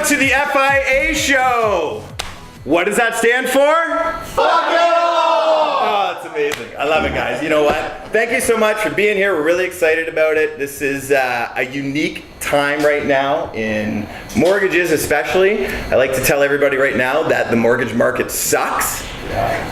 to the FIA Show. What does that stand for? Fuck it all! Oh, it's amazing. I love it, guys. You know what? Thank you so much for being here. We're really excited about it. This is a unique time right now in mortgages especially. I like to tell everybody right now that the mortgage market sucks.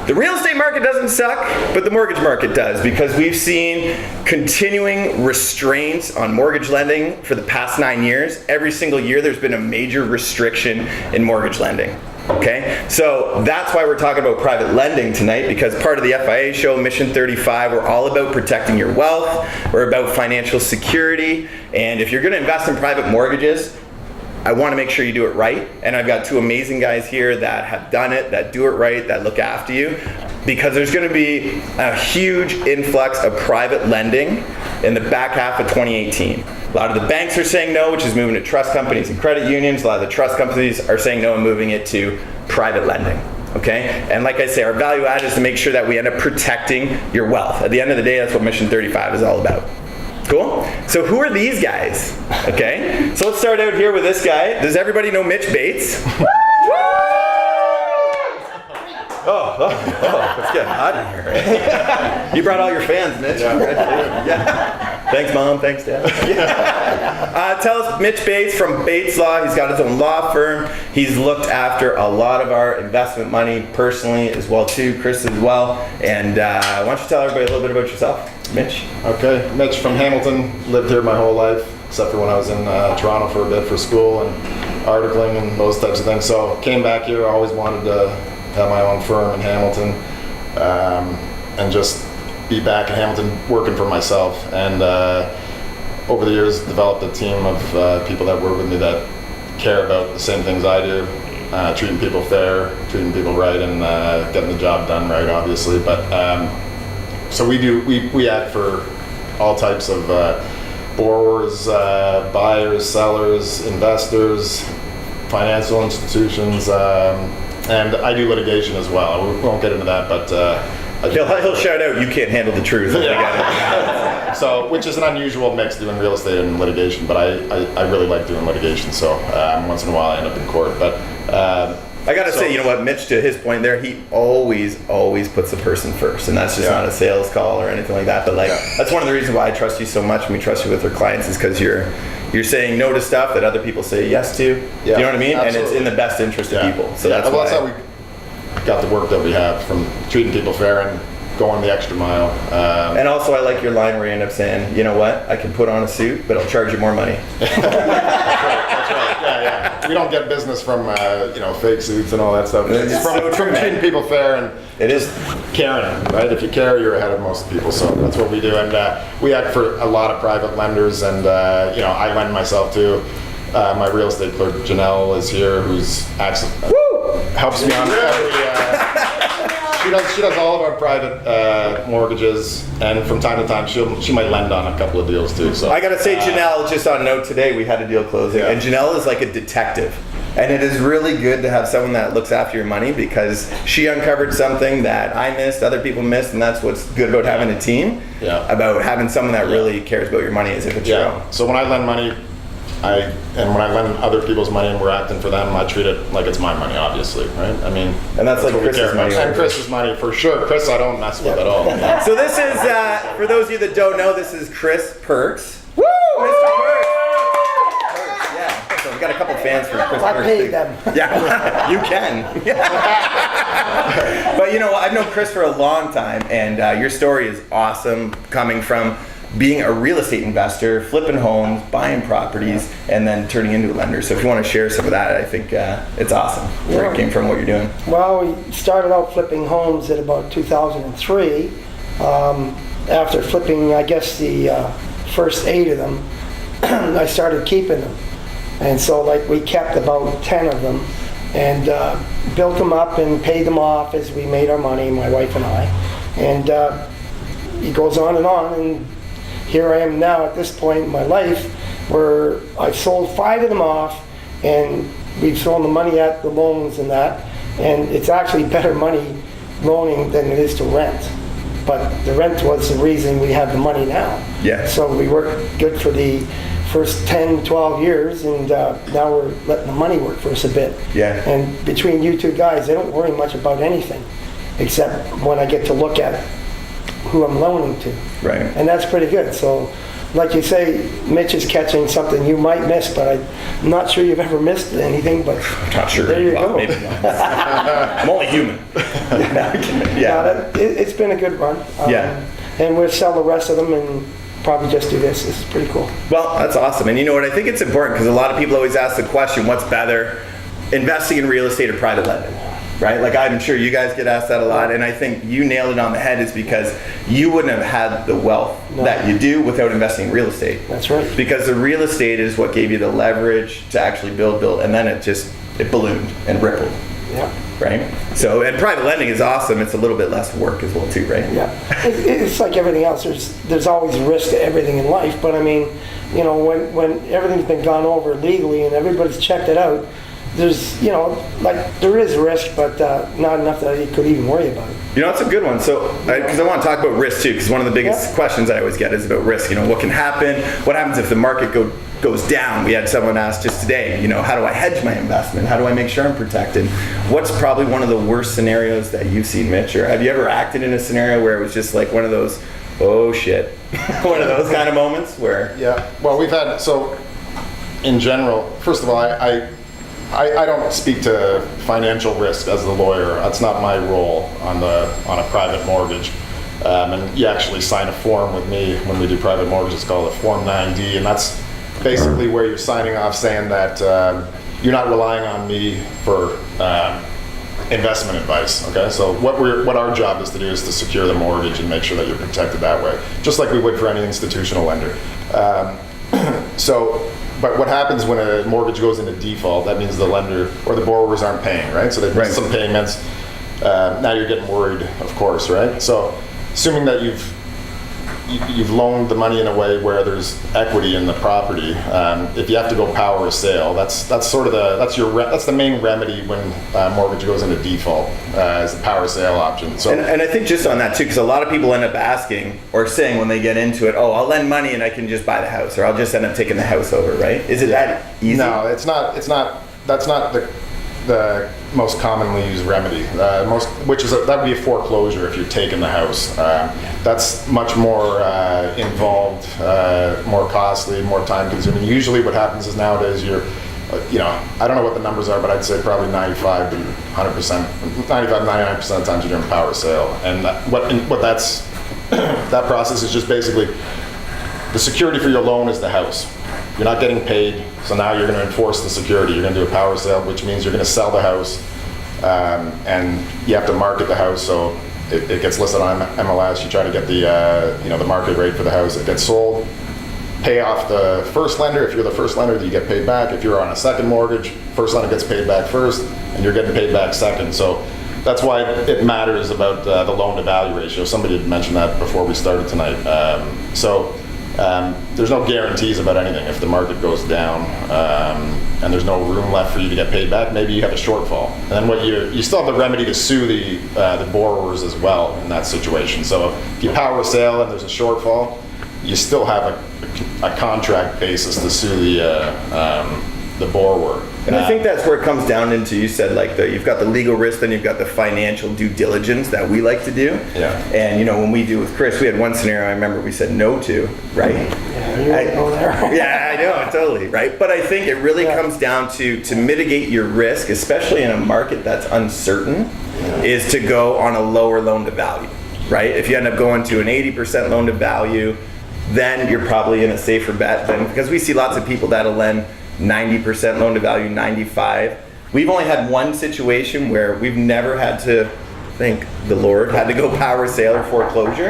The real estate market doesn't suck, but the mortgage market does, because we've seen continuing restraints on mortgage lending for the past 9 years. Every single year there's been a major restriction in mortgage lending. Okay, so that's why we're talking about private lending tonight, because part of the FIA show, Mission 35, we're all about protecting your wealth. We're about financial security, and if you're going to invest in private mortgages, I want to make sure you do it right. And I've got two amazing guys here that have done it, that do it right, that look after you, because there's going to be a huge influx of private lending in the back half of 2018. A lot of the banks are saying no, which is moving to trust companies and credit unions. A lot of the trust companies are saying no and moving it to private lending. Okay? And like I say, our value add is to make sure that we end up protecting your wealth. At the end of the day, that's what Mission 35 is all about. Cool? So who are these guys? Okay? So let's start out here with this guy. Does everybody know Mitch Bates? Let's get hot in here. You brought all your fans, Mitch. Yeah. Thanks, Mom. Thanks, Dad. Yeah. Tell us, Mitch Bates from Bates Law. He's got his own law firm. He's looked after a lot of our investment money personally as well, too. Chris as well. And why don't you tell everybody a little bit about yourself, Mitch? Okay. Mitch from Hamilton. Lived here my whole life, except for when I was in Toronto for a bit for school and articling and those types of things. So came back here. Always wanted to have my own firm in Hamilton, and just be back in Hamilton working for myself. And over the years developed a team of people that work with me that care about the same things I do, treating people fair, treating people right, and getting the job done right, obviously. But so we act for all types of borrowers, buyers, sellers, investors, financial institutions, and I do litigation as well. We won't get into that, but he'll shout out, "You can't handle the truth." Yeah. So, which is an unusual mix, doing real estate and litigation, but I really like doing litigation. So once in a while I end up in court. But I gotta say, you know what, Mitch, to his point there, he always puts the person first, and that's just not a sales call or anything like that. But that's one of the reasons why I trust you so much, and we trust you with our clients, is because you're saying no to stuff that other people say yes to. Yeah, you know what I mean? Absolutely. And it's in the best interest of people. So that's how we got the work that we have, from treating people fair and going the extra mile. And also, I like your line where you end up saying, you know what, I can put on a suit, but I'll charge you more money. That's right. Yeah. We don't get business from fake suits and all that stuff. It's from treating people fair, and it is caring, right? If you care, you're ahead of most people. So that's what we do, and we act for a lot of private lenders, and I lend myself to. My real estate clerk Janelle is here, who's actually helps me on every. She does all of our private mortgages, and from time to time she might lend on a couple of deals too. So I gotta say, Janelle, just on note today, we had a deal closing, and Janelle is like a detective. And it is really good to have someone that looks after your money, because she uncovered something that I missed, other people missed, and that's what's good about having a team. About having someone that really cares about your money as if it's your own. So when I lend money, when I lend other people's money and we're acting for them, I treat it like it's my money, obviously, right? I mean, and that's like Chris's money. And Chris's money, for sure. Chris, I don't mess with at all. So this is, for those of you that don't know, this is Chris Perks. Woo! Mr. Perks! Yeah, so we got a couple fans for Chris Perks. I paid them. Yeah, you can. But I've known Chris for a long time, and your story is awesome, coming from being a real estate investor, flipping homes, buying properties, and then turning into a lender. So if you want to share some of that, I think it's awesome where it came from, what you're doing. Well, we started out flipping homes at about 2003. After flipping, I guess, the first 8 of them, I started keeping them. And so we kept about 10 of them and built them up and paid them off as we made our money, my wife and I. And it goes on, and here I am now at this point in my life where I've sold 5 of them off, and we've thrown the money at the loans and that, and it's actually better money loaning than it is to rent. But the rent was the reason we have the money now. Yeah. So we work good for the first 10, 12 years, and now we're letting the money work for us a bit. Yeah. And between you two guys, I don't worry much about anything, except when I get to look at who I'm loaning to. Right. And that's pretty good. So, like you say, Mitch is catching something you might miss, but I'm not sure you've ever missed anything, but I'm not sure. there you Well, go. maybe not. I'm only human. Yeah, it's been a good run. Yeah. And we'll sell the rest of them and probably just do this. This is pretty cool. Well, that's awesome. And you know what? I think it's important because a lot of people always ask the question, what's better, investing in real estate or private lending? Right? Like I'm sure you guys get asked that a lot, and I think you nailed it on the head is because you wouldn't have had the wealth that you do without investing in real estate. That's right. Because the real estate is what gave you the leverage to actually build, and then it ballooned and rippled. Yeah. Right? So, and private lending is awesome. It's a little bit less work as well too, right? Yeah. It's like everything else. There's always risk to everything in life, but I mean, you know, when everything's been gone over legally and everybody's checked it out, there's, you know, like there is risk, but not enough that you could even worry about it. You know, it's a good one. So, because I want to talk about risk too, because one of the biggest questions I always get is about risk. You know, what can happen? What happens if the market goes down? We had someone ask just today, you know, how do I hedge my investment? How do I make sure I'm protected? What's probably one of the worst scenarios that you've seen, Mitch? Or have you ever acted in a scenario where it was just like one of those, oh shit, one of those kind of moments where? Yeah, well, we've had, so in general, first of all, I don't speak to financial risk as the lawyer. That's not my role on a private mortgage. And you actually sign a form with me when we do private mortgages. It's called a Form 9D, and that's basically where you're signing off saying that you're not relying on me for investment advice. Okay, so what our job is to do is to secure the mortgage and make sure that you're protected that way, just like we would for any institutional lender. But what happens when a mortgage goes into default, that means the lender or the borrowers aren't paying, right? So they've missed some payments. Now you're getting worried, of course, right? So assuming that you've loaned the money in a way where there's equity in the property, if you have to go power a sale, that's the main remedy when mortgage goes into default, is the power sale option. So and I think just on that too, because a lot of people end up asking or saying when they get into it, oh, I'll lend money and I can just buy the house, or I'll just end up taking the house over, right? Is it that easy? No, it's not. That's not the most commonly used remedy. That would be a foreclosure if you're taking the house. That's much more involved, more costly, more time consuming. Usually what happens is nowadays you're, I don't know what the numbers are, but I'd say probably 95 to 100%, 99% of the times you're doing power sale. And that process is just basically the security for your loan is the house. You're not getting paid, so now you're going to enforce the security. You're going to do a power sale, which means you're going to sell the house, and you have to market the house so it gets listed on MLS. You try to get the market rate for the house. It gets sold. Pay off the first lender. If you're the first lender, you get paid back. If you're on a second mortgage, first lender gets paid back first, and you're getting paid back second. So that's why it matters about the loan to value ratio. Somebody had mentioned that before we started tonight. There's no guarantees about anything. If the market goes down and there's no room left for you to get paid back, maybe you have a shortfall. And then you still have the remedy to sue the borrowers as well in that situation. So if you power a sale and there's a shortfall, you still have a contract basis to sue the borrower. And I think that's where it comes down into, you said like you've got the legal risk, then you've got the financial due diligence that we like to do. Yeah. And when we do with Chris, we had one scenario I remember we said no to, right? Yeah, you wouldn't go there. Yeah, I know, totally, right? But I think it really comes down to mitigate your risk, especially in a market that's uncertain, is to go on a lower loan to value, right? If you end up going to an 80% loan to value, then you're probably in a safer bet than, because we see lots of people that'll lend 90% loan to value, 95. We've only had one situation where we've never had to, thank the Lord, had to go power sale or foreclosure.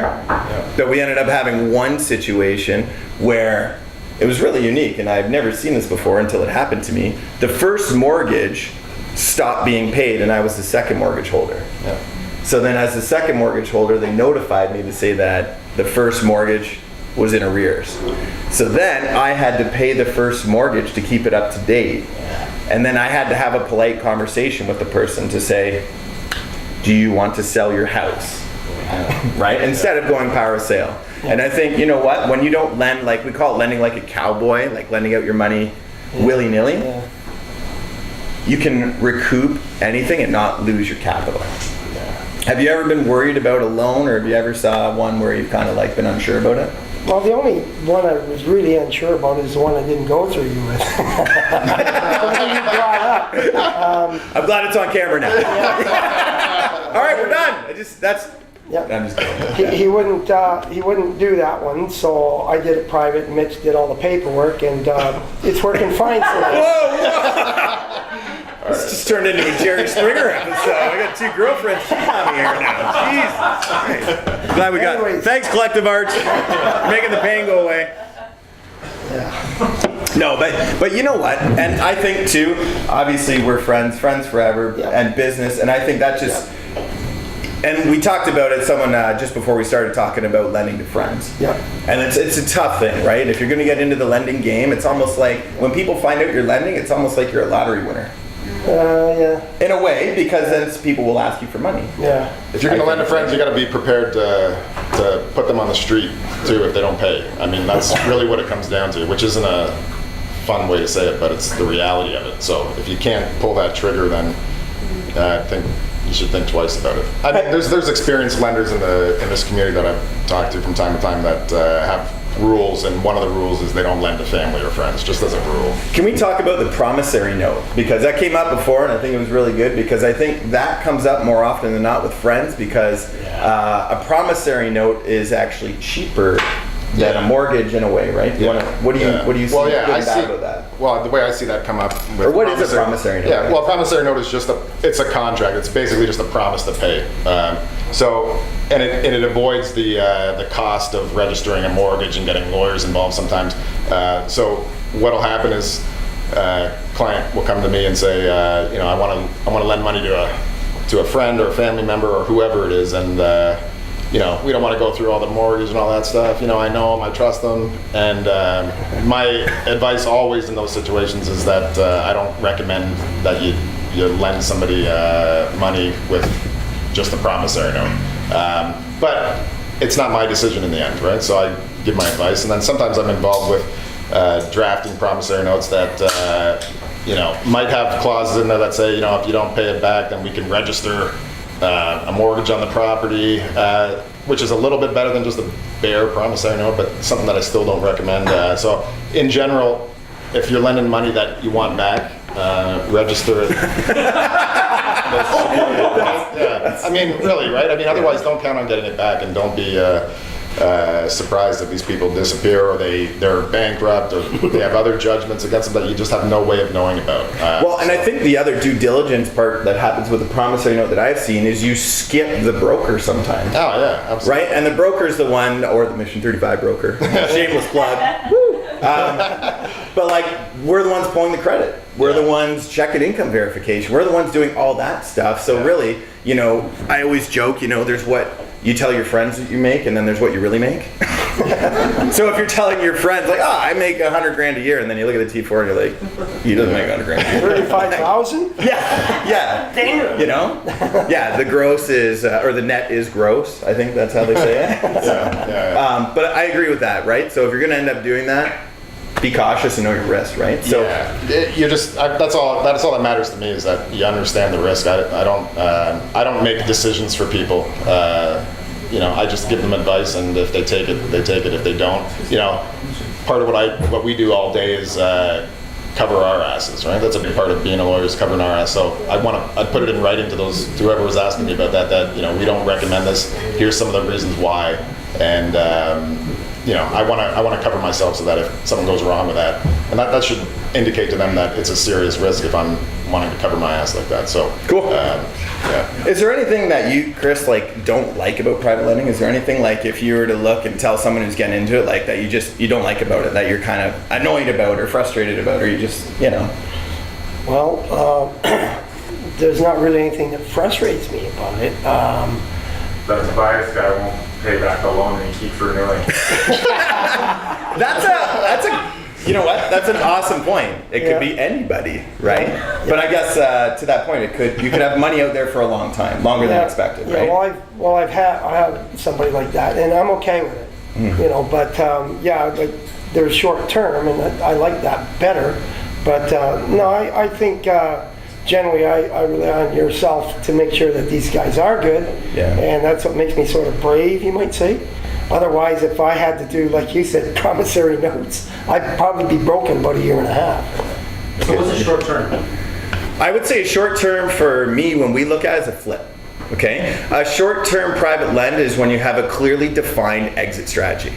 But we ended up having one situation where it was really unique, and I've never seen this before until it happened to me. The first mortgage stopped being paid, and I was the second mortgage holder. Yeah. So then as the second mortgage holder, they notified me to say that the first mortgage was in arrears. So then I had to pay the first mortgage to keep it up to date. And then I had to have a polite conversation with the person to say, do you want to sell your house? right? Instead of going power sale. And I think, you know what, when you don't lend, like we call it lending like a cowboy, like lending out your money willy-nilly, you can recoup anything and not lose your capital. Have you ever been worried about a loan, or have you ever saw one where you've kind of like been unsure about it? Well, the only one I was really unsure about is the one I didn't go through you with. The one you brought up. I'm glad it's on camera now. All right, we're done. I'm just kidding. He wouldn't do that one, so I did it private, and Mitch did all the paperwork, and it's working fine for me. Whoa! This just turned into a Jerry Springer episode. I got 2 girlfriends on the air now. Jesus. Right. Glad we got. Anyways. Thanks, Collective Arts, making the pain go away. No, but you know what? And I think too. Obviously, we're friends forever, and business. And I think that just. And we talked about it, someone just before we started talking about lending to friends. Yeah. And it's a tough thing, right? If you're going to get into the lending game, it's almost like when people find out you're lending, it's almost like you're a lottery winner. In a way, because then people will ask you for money. Yeah. If you're going to lend to friends, you got to be prepared to put them on the street too if they don't pay. I mean, that's really what it comes down to, which isn't a fun way to say it, but it's the reality of it. So if you can't pull that trigger, then I think you should think twice about it. I mean, there's experienced lenders in this community that I've talked to from time to time that have rules, and one of the rules is they don't lend to family or friends, just as a rule. Can we talk about the promissory note? Because that came up before, and I think it was really good, because I think that comes up more often than not with friends, because a promissory note is actually cheaper than a mortgage in a way, right? What do you see well, good and I bad see, about that? Well, the way I see that come up with Or what is a promissory note? Yeah, well, a promissory note is just it's a contract. It's basically just a promise to pay. And it avoids the cost of registering a mortgage and getting lawyers involved sometimes. So what'll happen is client will come to me and say, I want to lend money to a friend or a family member or whoever it is, and we don't want to go through all the mortgage and all that stuff. I know them, I trust them, and my advice always in those situations is that I don't recommend that you lend somebody money with just a promissory note. But it's not my decision in the end, right? So I give my advice, and then sometimes I'm involved with drafting promissory notes that might have clauses in there that say, if you don't pay it back, then we can register a mortgage on the property, which is a little bit better than just a bare promissory note, but something that I still don't recommend. So in general, if you're lending money that you want back, register it. I mean, really, right? I mean, otherwise don't count on getting it back, and don't be surprised if these people disappear, or they're bankrupt, or they have other judgments against them that you just have no way of knowing about. And I think the other due diligence part that happens with the promissory note that I've seen is you skip the broker sometimes. Oh yeah, absolutely. Right, and the broker's the one, or the Mission35 broker. Shameless plug. Woo. But like, we're the ones pulling the credit. We're the ones checking income verification. We're the ones doing all that stuff. So really, I always joke, there's what you tell your friends that you make, and then there's what you really make. So if you're telling your friends, like, I make $100,000 a year, and then you look at the T4 and you're like, he doesn't make $100,000 a year. 35,000? Yeah. Damn. Yeah, the gross is, or the net is gross. I think that's how they say it. But I agree with that, right? So if you're going to end up doing that, be cautious and know your risk, right? So that's all that matters to me, is that you understand the risk. I don't make decisions for people. I just give them advice, and if they take it, they take it. If they don't, part of what we do all day is cover our asses, right? That's a big part of being a lawyer, is covering our ass. So I'd put it in writing to whoever was asking me about that we don't recommend this. Here's some of the reasons why, and I want to cover myself so that if something goes wrong with that, and that should indicate to them that it's a serious risk if I'm wanting to cover my ass like that. So cool. Is there anything that you, Chris, don't like about private lending? Is there anything, if you were to look and tell someone who's getting into it, that you don't like about it, that you're kind of annoyed about or frustrated about, or you just Well, there's not really anything that frustrates me about it. That the bias guy won't pay back the loan and he keeps renewing. That's a You know what? That's an awesome point. It could be anybody, right? But I guess to that point, you could have money out there for a long time, longer than expected, right? I have somebody like that, and I'm okay with it. You know, but like, there's short term, and I like that better. But no, I think generally I rely on yourself to make sure that these guys are good, and that's what makes me sort of brave, you might say. Otherwise, if I had to do, like you said, promissory notes, I'd probably be broken about a year and a half. So what's the short term? I would say short term for me, when we look at it, is a flip. Okay? A short-term private lend is when you have a clearly defined exit strategy,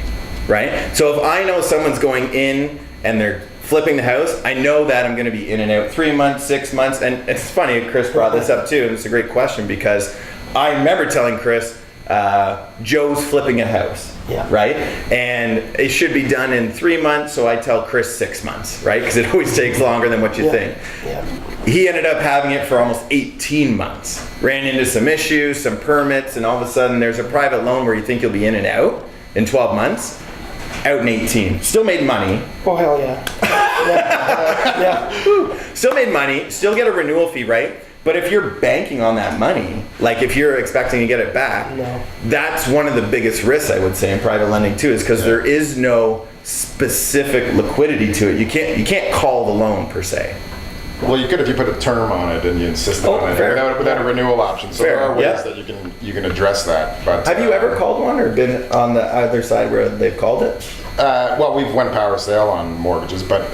right? So if I know someone's going in and they're flipping the house, I know that I'm going to be in and out 3 months, 6 months. And it's funny, Chris brought this up too, and it's a great question because I remember telling Chris, Joe's flipping a house, right? And it should be done in 3 months, so I tell Chris 6 months, right? Because it always takes longer than what you think. He ended up having it for almost 18 months. Ran into some issues, some permits, and all of a sudden there's a private loan where you think you'll be in and out in 12 months, out in 18. Still made money. Oh, hell yeah. Still made money, still get a renewal fee, right? But if you're banking on that money, like if you're expecting to get it back, that's one of the biggest risks, I would say, in private lending too, is because there is no specific liquidity to it. You can't call the loan per se. Well, you could if you put a term on it and you insisted on it without a renewal option. So there are ways that you can address that. But have you ever called one or been on the other side where they've called it? Well, we've went power sale on mortgages, but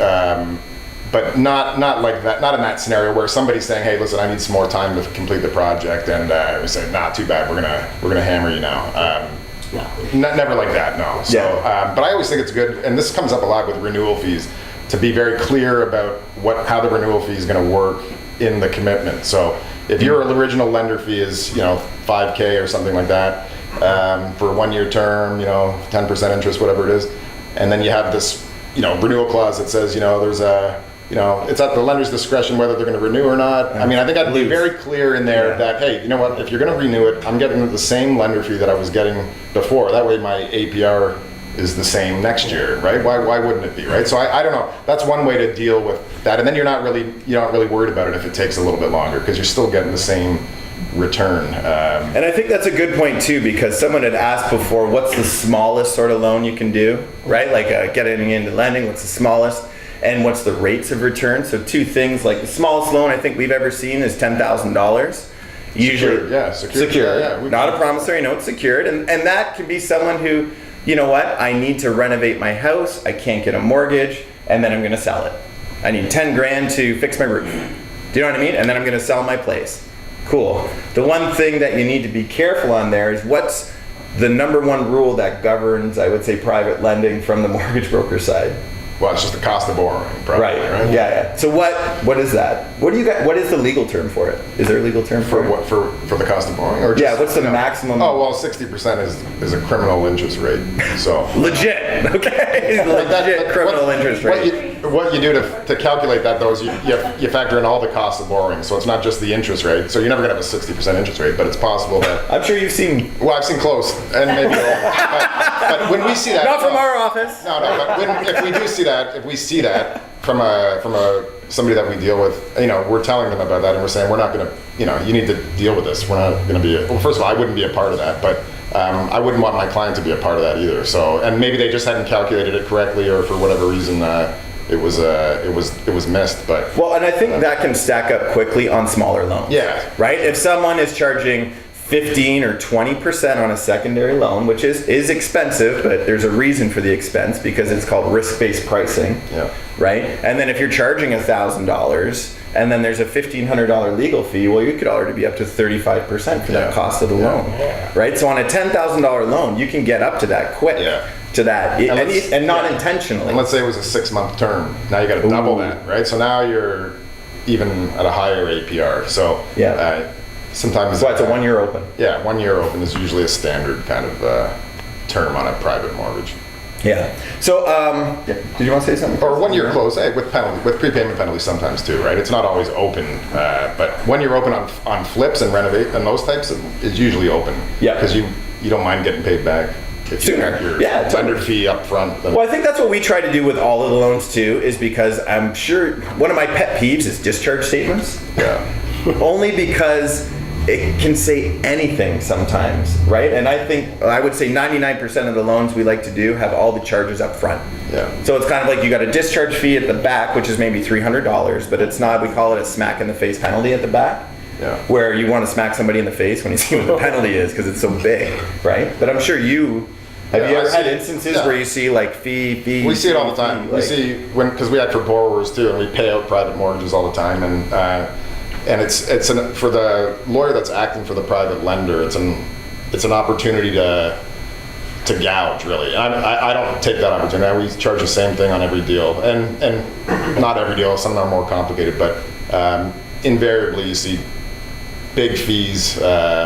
not like that. Not in that scenario where somebody's saying, "Hey, listen, I need some more time to complete the project," and we say, "Nah, too bad. We're gonna hammer you now." Never like that. No. So, but I always think it's good, and this comes up a lot with renewal fees, to be very clear about how the renewal fee is going to work in the commitment. So if your original lender fee is $5,000 or something like that for a 1-year term, 10% interest, whatever it is, and then you have this renewal clause that says there's a it's at the lender's discretion whether they're going to renew or not. I mean, I think I'd be very clear in there that, hey, you know what, if you're going to renew it, I'm getting the same lender fee that I was getting before. That way my APR is the same next year, right? Why wouldn't it be, right? So I don't know. That's one way to deal with that, and then you're not really worried about it if it takes a little bit longer because you're still getting the same return. And I think that's a good point too, because someone had asked before, what's the smallest sort of loan you can do, right? Like getting into lending, what's the smallest, and what's the rates of return? So two things, like the smallest loan I think we've ever seen is $10,000. Usually, secured. Not a promissory note, secured, and that can be someone who, you know what, I need to renovate my house, I can't get a mortgage, and then I'm gonna sell it. I need 10 grand to fix my roof. Do you know what I mean? And then I'm gonna sell my place. Cool. The one thing that you need to be careful on there is what's the number one rule that governs, I would say, private lending from the mortgage broker side? Well, it's just the cost of borrowing, probably, right? Yeah. So what is that? What do you got? What is the legal term for it? Is there a legal term for it? What for the cost of borrowing? Or just, what's the maximum? Oh well, 60% is a criminal interest rate. So legit, okay, legit criminal interest rate. What you do to calculate that though is you factor in all the costs of borrowing. So it's not just the interest rate. So you're never gonna have a 60% interest rate, but it's possible that. I'm sure you've seen. Well, I've seen close, and maybe. but when we see that. Not from our office. No. But if we do see that, if we see that from somebody that we deal with, we're telling them about that, and we're saying we're not going to, you need to deal with this. We're not going to be. Well, first of all, I wouldn't be a part of that, but I wouldn't want my client to be a part of that either. So, and maybe they just hadn't calculated it correctly, or for whatever reason, it was missed. But well, and I think that can stack up quickly on smaller loans. Yeah. Right. If someone is charging 15 or 20% on a secondary loan, which is expensive, but there's a reason for the expense because it's called risk-based pricing, right? And then if you're charging $1,000 and then there's a $1,500 legal fee, well, you could already be up to 35% for that cost of the loan, right? So on a $10,000 loan, you can get up to that quick, to that, and not intentionally. And let's say it was a 6-month term. Now you got to double that, right? So now you're even at a higher APR. So sometimes it's a 1 year open. Yeah, 1 year open is usually a standard kind of term on a private mortgage. Yeah. So, did you want to say something? Or 1 year close, with prepayment penalties sometimes too, right? It's not always open, but 1 year open on flips and renovate and those types is usually open. Yeah. Because you don't mind getting paid back. if Sooner. you have your Yeah, totally. lender fee up front. Then, Well, I think that's what we try to do with all of the loans too, is because I'm sure one of my pet peeves is discharge statements. yeah. Only because it can say anything sometimes, right? And I would say 99% of the loans we like to do have all the charges up front. Yeah. So it's kind of like you got a discharge fee at the back, which is maybe $300, but it's not, we call it a smack in the face penalty at the back. Yeah. Where you want to smack somebody in the face when you see what the penalty is because it's so big, right? But I'm sure have you I ever had see- instances yeah. where you see like fee? We see it all the time. We see because we act for borrowers too, and we pay out private mortgages all the time, and for the lawyer that's acting for the private lender, it's an opportunity to gouge, really. And I don't take that opportunity. I always charge the same thing on every deal, and not every deal. Some are more complicated, but invariably you see big fees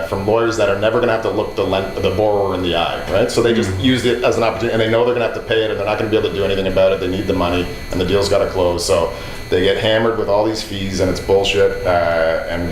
from lawyers that are never going to have to look the borrower in the eye, right? So they just use it as an opportunity, and they know they're going to have to pay it, and they're not going to be able to do anything about it. They need the money, and the deal's got to close. So they get hammered with all these fees, and it's bullshit, and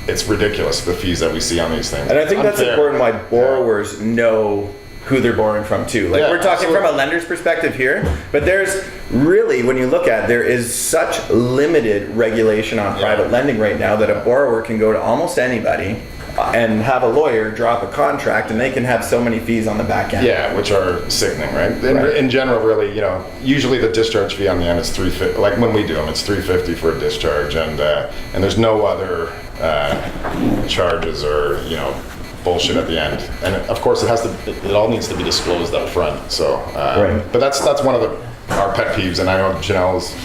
it's ridiculous, the fees that we see on these things. And I think It's that's unfair. important why borrowers know who they're borrowing from too. Like Yeah, we're talking absolutely. from a lender's perspective here, but there's really, when you look at, there is such limited regulation on private lending right now that a borrower can go to almost anybody and have a lawyer drop a contract and they can have so many fees on the back end. Yeah, which are sickening, right? In general, really, usually the discharge fee on the end is $350. Like when we do them, it's $350 for a discharge, and there's no other charges or bullshit at the end. And of course, it all needs to be disclosed up front. So, but that's one of our pet peeves, and I know Janelle's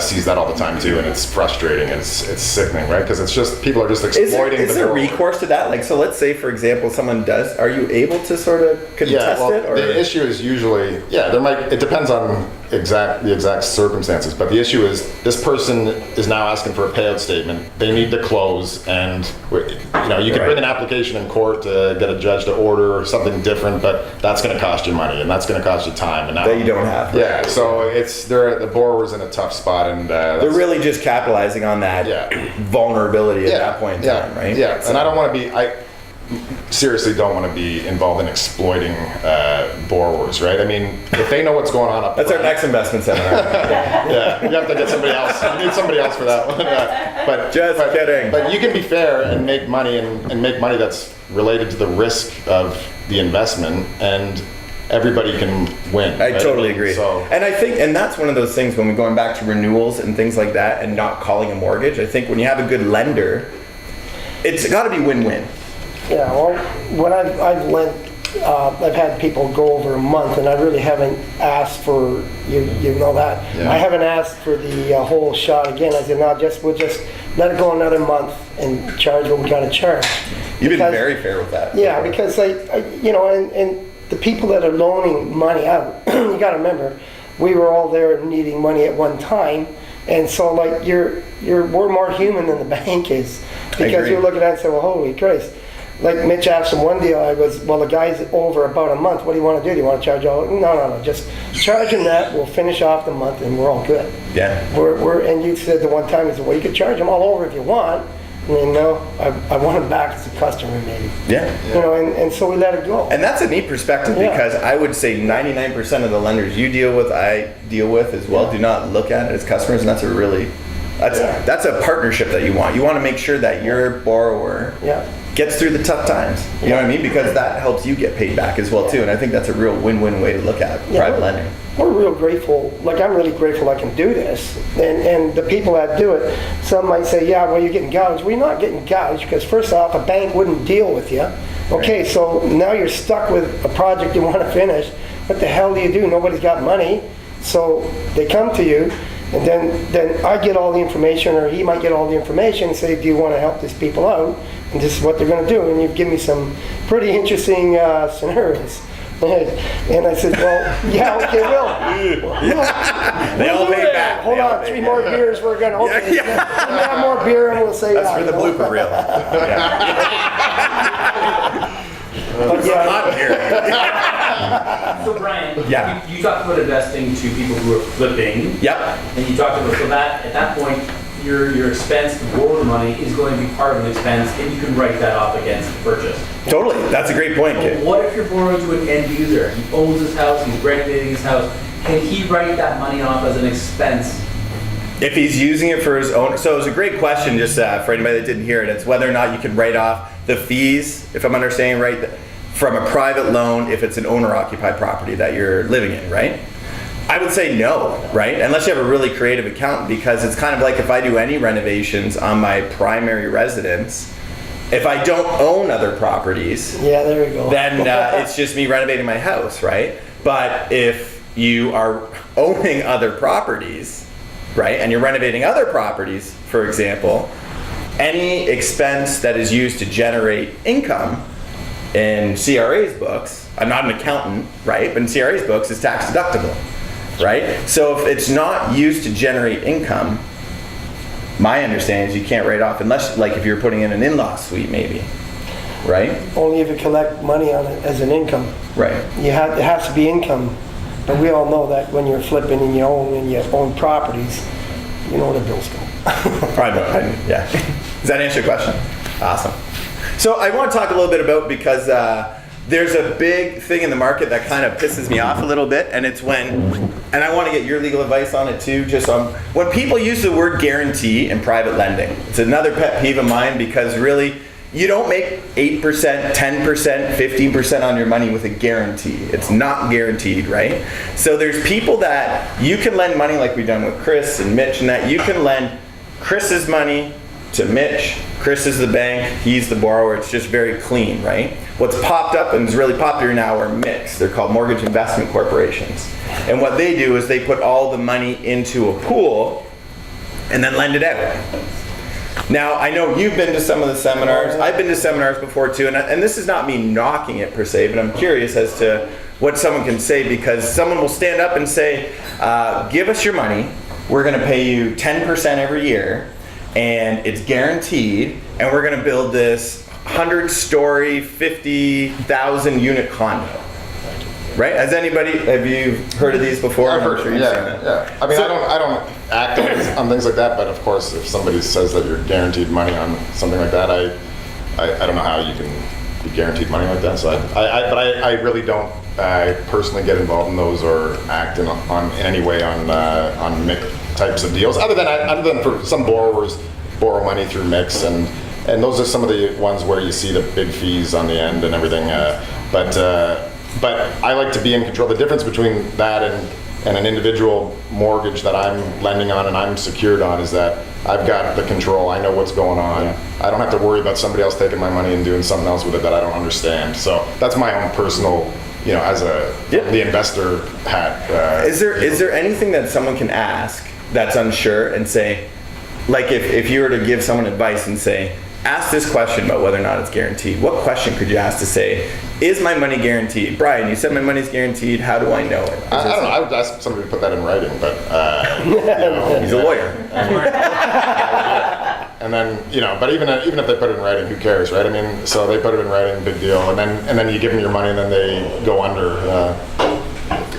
sees that all the time too, and it's frustrating. It's sickening, right? Because it's just people are just exploiting. Is there recourse to that? Like, so let's say, for example, someone does. Are you able to sort of contest it? Or? The issue is usually, it depends on the exact circumstances, but the issue is this person is now asking for a payout statement. They need to close, and you can bring an application in court to get a judge to order something different, but that's going to cost you money, and that's going to cost you time, and now, that you don't have. Yeah, so the borrower's in a tough spot, and they're really just capitalizing on that vulnerability at that point in time, right? Yeah, and I don't want to be. I seriously don't want to be involved in exploiting borrowers, right? I mean, if they know what's going on up That's our next investment seminar. yeah, you have to get somebody else. You need somebody else for that one. But kidding. But you can be fair and make money and make money that's related to the risk of the investment, and everybody can win. I right? totally agree. So, and I think, and that's one of those things when we're going back to renewals and things like that and not calling a mortgage, I think when you have a good lender, it's got to be win-win. Yeah, well, when I've lent, I've had people go over a month, and I really haven't asked for, you know that. Yeah. I haven't asked for the whole shot again. I said, no, we'll just let it go another month and charge what we got to charge. You've been very fair with that. Yeah, because and the people that are loaning money out, you got to remember, we were all there needing money at one time, and so like we're more human than the bank is, because you're looking at it and say, well, holy Christ. Like Mitch asked him one deal, I was, well, the guy's over about a month. What do you want to do? Do you want to charge all? No. Just charge him that. We'll finish off the month, and we're all good. Yeah. And you said the one time, you said, well, you could charge them all over if you want. And then, no, I want him back as a customer, maybe. Yeah. And so we let it go. And that's a neat perspective, because I would say 99% of the lenders you deal with, I deal with as well, do not look at it as customers, and that's that's a partnership that you want. You want to make sure that your borrower gets through the tough times. You know what I mean? Because that helps you get paid back as well too. And I think that's a real win-win way to look at private lending. We're real grateful. Like, I'm really grateful I can do this. And the people that do it, some might say, yeah, well, you're getting gouged. Well, you're not getting gouged, because first off, a bank wouldn't deal with you. Okay, so now you're stuck with a project you want to finish. What the hell do you do? Nobody's got money. So they come to you, and then I get all the information, or he might get all the information and say, do you want to help these people out? And this is what they're going to do. And you've given me some pretty interesting scenarios. And I said, well, yeah, okay, They all pay back. Hold on, 3 more beers, we're going to, okay, we'll have more beer, and we'll say That's for the blooper reel. But So Brian, you talked about investing to people who are flipping. Yep. And you talked about, so that at that point, your expense to borrow the money is going to be part of an expense, and you can write that off against the purchase. Totally. That's a great point, kid. What if you're borrowing to an end user? He owns his house, he's renovating his house. Can he write that money off as an expense? If he's using it for his own, so it was a great question just for anybody that didn't hear it. It's whether or not you can write off the fees, if I'm understanding right, from a private loan if it's an owner-occupied property that you're living in, right? I would say no, right? Unless you have a really creative accountant, because it's kind of like if I do any renovations on my primary residence, if I don't own other properties, Yeah, there we go. then it's just me renovating my house, right? But if you are owning other properties, right, and you're renovating other properties, for example, any expense that is used to generate income in CRA's books, I'm not an accountant, right, but in CRA's books is tax deductible, right? So if it's not used to generate income, my understanding is you can't write off unless, like if you're putting in an in-law suite maybe, right? Only if you collect money on it as an income. Right. It has to be income. But we all know that when you're flipping and you own properties, you know where the bills go. Yeah. Does that answer your question? Awesome. So I want to talk a little bit about, because there's a big thing in the market that kind of pisses me off a little bit, and it's when, and I want to get your legal advice on it too, just on when people use the word guarantee in private lending. It's another pet peeve of mine, because really, you don't make 8%, 10%, 15% on your money with a guarantee. It's not guaranteed, right? So there's people that you can lend money, like we've done with Chris and Mitch, and that you can lend Chris's money to Mitch. Chris is the bank, he's the borrower. It's just very clean, right? What's popped up and is really popular now are MICs. They're called mortgage investment corporations. And what they do is they put all the money into a pool and then lend it out. Now, I know you've been to some of the seminars. I've been to seminars before too, and this is not me knocking it per se, but I'm curious as to what someone can say, because someone will stand up and say, give us your money, we're gonna pay you 10% every year, and it's guaranteed, and we're gonna build this 100-story, 50,000 unit condo. Right? Have you heard of these before? I've heard, I'm sure you've seen it. yeah. I mean, I don't act on things like that, but of course, if somebody says that you're guaranteed money on something like that, I don't know how you can be guaranteed money like that. So I really don't personally get involved in those or act in any way on MIC types of deals, other than for some borrowers borrow money through MICs, and those are some of the ones where you see the big fees on the end and everything. But I like to be in control. The difference between that and an individual mortgage that I'm lending on and I'm secured on is that I've got the control. I know what's going on. Yeah. I don't have to worry about somebody else taking my money and doing something else with it that I don't understand. So that's my own personal, as the investor hat. Is there anything that someone can ask that's unsure and say, like if you were to give someone advice and say, ask this question about whether or not it's guaranteed, what question could you ask to say, is my money guaranteed? Brian, you said my money's guaranteed, how do I know it? I don't know, I would ask somebody to put that in writing, but He's a lawyer. And then, but even if they put it in writing, who cares, right? I mean, so they put it in writing, big deal, and then you give them your money and then they go under.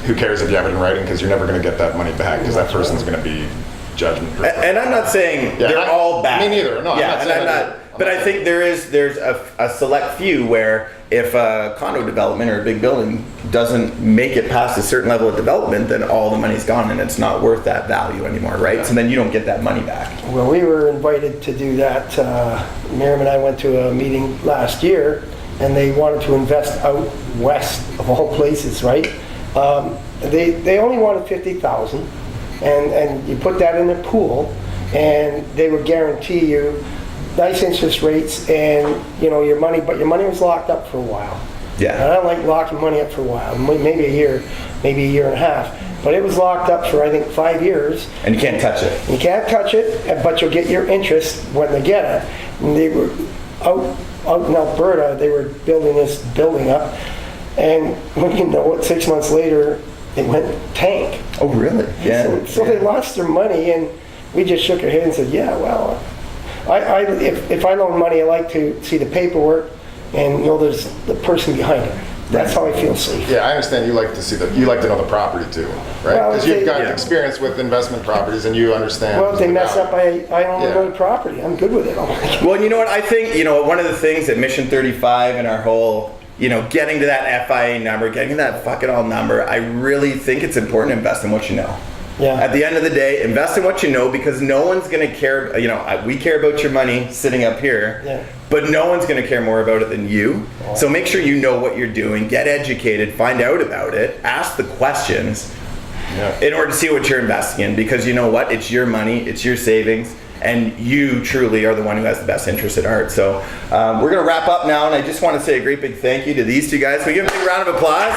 Who cares if you have it in writing, because you're never going to get that money back, because that person's going to be judgment. And I'm not saying they're all bad. Me neither. No, yeah, I'm not. But I think there's a select few where if a condo development or a big building doesn't make it past a certain level of development, then all the money's gone and it's not worth that value anymore, right? Yeah. So then you don't get that money back. Well, we were invited to do that. Miriam and I went to a meeting last year, and they wanted to invest out west of all places, right? They only wanted $50,000, and you put that in a pool, and they would guarantee you nice interest rates and your money, but your money was locked up for a while. Yeah. And I don't like locking money up for a while, maybe a year and a half. But it was locked up for I think 5 years. And you can't touch it. You can't touch it, but you'll get your interest when they get it. And they were out in Alberta. They were building this building up, and when you know it, 6 months later, it went tank. Oh, really? Yeah. So they lost their money, and we just shook our head and said, yeah, well. If I loan money, I like to see the paperwork and there's the person behind it. That's how I feel safe. Yeah, I understand you like to see you like to know the property too, right? Well, Because you've they- got Yeah. experience with investment properties and you understand. Well, if they the mess up, value. I own Yeah. another property. I'm good with it. Well, you know what? I think, one of the things at Mission 35 and our whole, getting to that FIA number, getting to that fuck it all number, I really think it's important to invest in what you know. Yeah. At the end of the day, invest in what you know, because no one's going to care. We care about your money sitting up here, Yeah. but no one's going to care more about it than you. So make sure you know what you're doing, get educated, find out about it, ask the questions in order to see what you're investing in, because you know what? It's your money, it's your savings, and you truly are the one who has the best interest at heart. So we're going to wrap up now, and I just want to say a great big thank you to these two guys. Can we give them a big round of applause?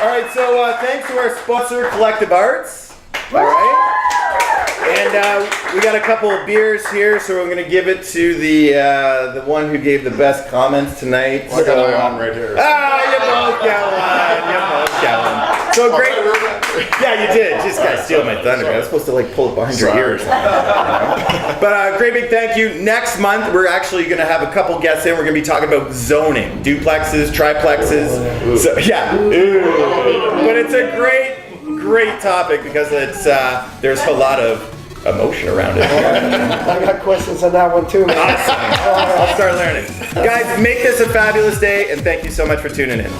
All right, so thanks to our sponsor, Collective Arts. All right. And we got a couple of beers here, so we're going to give it to the one who gave the best comments tonight. I got my own right here. Ah, you both got one. You both got one. So great. Yeah, you did. Just got to steal my thunder. I was supposed to pull it behind your ear or something. But great big thank you. Next month, we're actually going to have a couple guests in. We're going to be talking about zoning, duplexes, triplexes. So, yeah. But it's a great topic because it's there's a lot of emotion around it. I got questions on that one too, man. I'll start learning. Guys, make this a fabulous day, and thank you so much for tuning in.